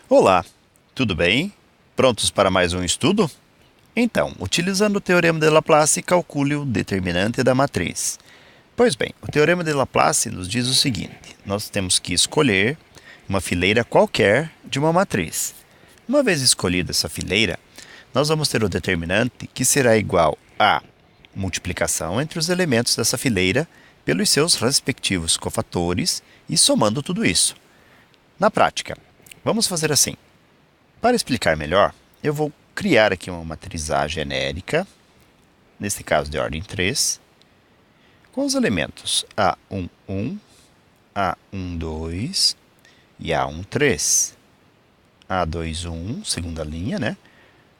Olá, tudo bem? Prontos para mais um estudo? Então, utilizando o Teorema de Laplace, calcule o determinante da matriz. Pois bem, o Teorema de Laplace nos diz o seguinte: nós temos que escolher uma fileira qualquer de uma matriz. Uma vez escolhida essa fileira, nós vamos ter o determinante que será igual a multiplicação entre os elementos dessa fileira pelos seus respectivos cofatores e somando tudo isso. Na prática, vamos fazer assim. Para explicar melhor, eu vou criar aqui uma matriz A genérica, nesse caso de ordem 3, com os elementos A11, A12 e A13. A21, segunda linha, né?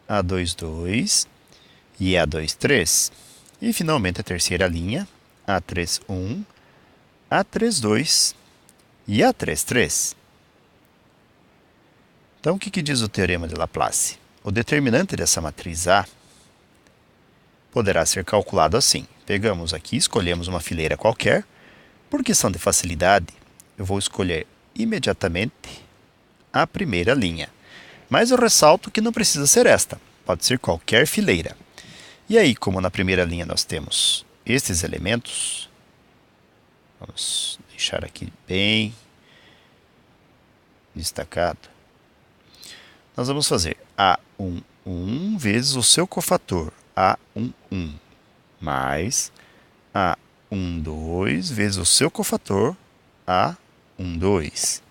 A22 e A23. E finalmente a terceira linha, A31, A32 e A33. Então, o que diz o Teorema de Laplace? O determinante dessa matriz A poderá ser calculado assim. Pegamos aqui, escolhemos uma fileira qualquer. Por questão de facilidade, eu vou escolher imediatamente a primeira linha. Mas eu ressalto que não precisa ser esta, pode ser qualquer fileira. E aí, como na primeira linha nós temos estes elementos, vamos deixar aqui bem destacado. Nós vamos fazer A11 vezes o seu cofator, A11, mais A12 vezes o seu cofator, A12,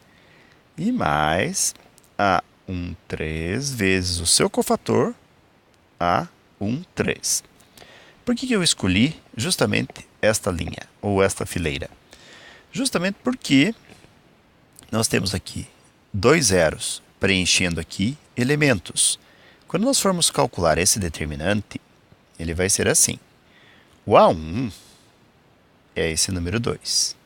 e mais A13 vezes o seu cofator, A13. Por que eu escolhi justamente esta linha, ou esta fileira? Justamente porque nós temos aqui dois zeros preenchendo aqui elementos. Quando nós formos calcular esse determinante, ele vai ser assim. O A1 é esse número 2,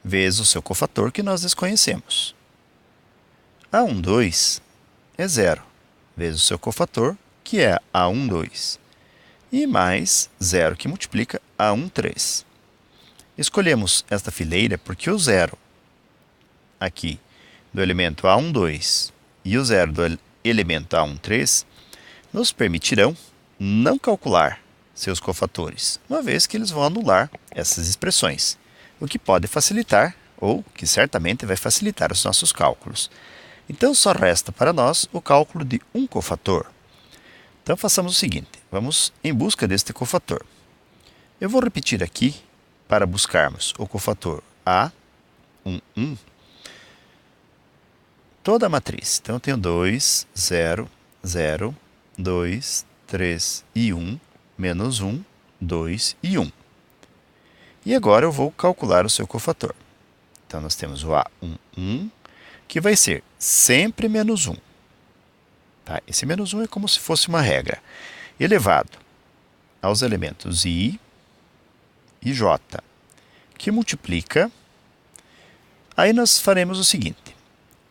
vezes o seu cofator que nós desconhecemos. A12 é 0, vezes o seu cofator, que é A12, e mais 0 que multiplica A13. Escolhemos esta fileira porque o 0 aqui do elemento A12 e o 0 do elemento A13 nos permitirão não calcular seus cofatores, uma vez que eles vão anular essas expressões, o que pode facilitar, ou que certamente vai facilitar os nossos cálculos. Então, só resta para nós o cálculo de um cofator. Então, façamos o seguinte, vamos em busca deste cofator. Eu vou repetir aqui para buscarmos o cofator A11, toda a matriz. Então, eu tenho 2, 0, 0, 2, 3 e 1, menos 1, 2 e 1. E agora eu vou calcular o seu cofator. Então, nós temos o A11, que vai ser sempre menos 1. Tá? Esse menos 1 é como se fosse uma regra, elevado aos elementos I e J, que multiplica. Aí nós faremos o seguinte.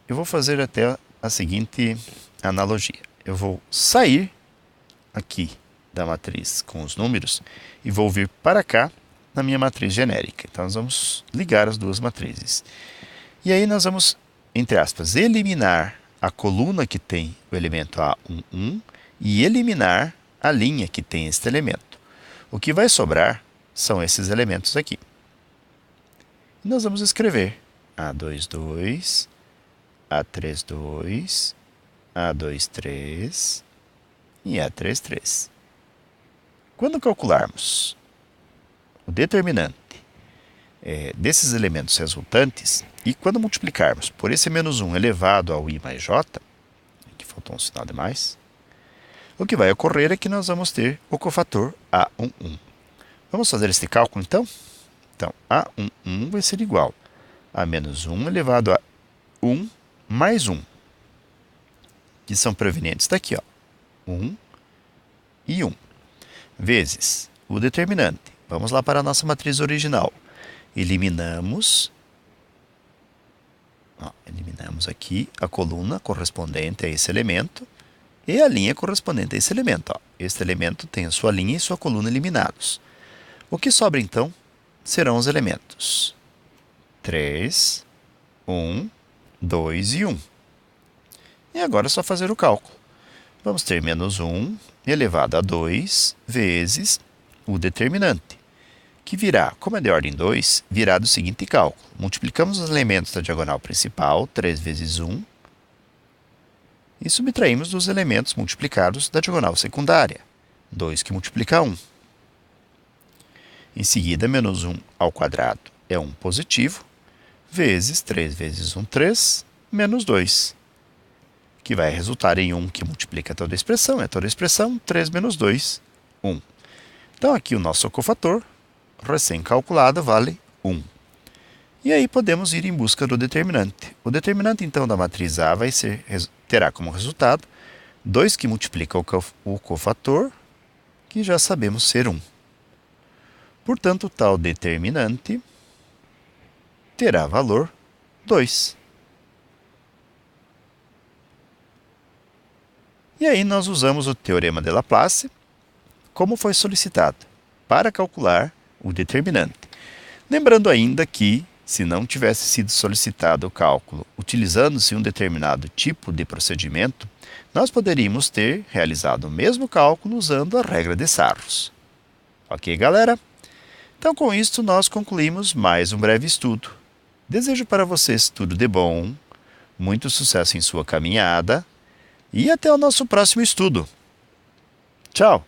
Eu vou fazer até a seguinte analogia. Eu vou sair aqui da matriz com os números e vou vir para cá na minha matriz genérica. Então, nós vamos ligar as duas matrizes. E aí nós vamos, entre aspas, eliminar a coluna que tem o elemento A11 e eliminar a linha que tem este elemento. O que vai sobrar são esses elementos aqui. E nós vamos escrever A22, A32, A23 e A33. Quando calcularmos o determinante desses elementos resultantes, e quando multiplicarmos por esse menos 1 elevado ao I mais J, aqui faltou um sinal de mais, o que vai ocorrer é que nós vamos ter o cofator A11. Vamos fazer este cálculo então? Então, A11 vai ser igual a menos 1 elevado a 1 mais 1, que são provenientes daqui, 1 e 1, vezes o determinante. Vamos lá para a nossa matriz original. Eliminamos aqui a coluna correspondente a esse elemento e a linha correspondente a esse elemento. Este elemento tem a sua linha e sua coluna eliminados. O que sobra, então, serão os elementos 3, 1, 2 e 1. E agora é só fazer o cálculo. Vamos ter menos 1 elevado a 2 vezes o determinante, que virá, como é de ordem 2, virá do seguinte cálculo. Multiplicamos os elementos da diagonal principal, 3 vezes 1, e subtraímos dos elementos multiplicados da diagonal secundária, 2 que multiplica 1. Em seguida, menos 1 ao quadrado é 1 positivo, vezes 3 vezes 1, 3, menos 2, que vai resultar em 1 que multiplica toda a expressão. É toda a expressão, 3 menos 2, 1. Então, aqui o nosso cofator, recém-calculado, vale 1. E aí podemos ir em busca do determinante. O determinante, então, da matriz A terá como resultado 2 que multiplica o cofator, que já sabemos ser 1. Portanto, tal determinante terá valor 2. E aí nós usamos o teorema de Laplace, como foi solicitado, para calcular o determinante. Lembrando ainda que, se não tivesse sido solicitado o cálculo utilizando-se um determinado tipo de procedimento, nós poderíamos ter realizado o mesmo cálculo usando a regra de Sarros. Ok, galera? Então, com isto, nós concluímos mais um breve estudo. Desejo para vocês tudo de bom, muito sucesso em sua caminhada e até o nosso próximo estudo. Tchau!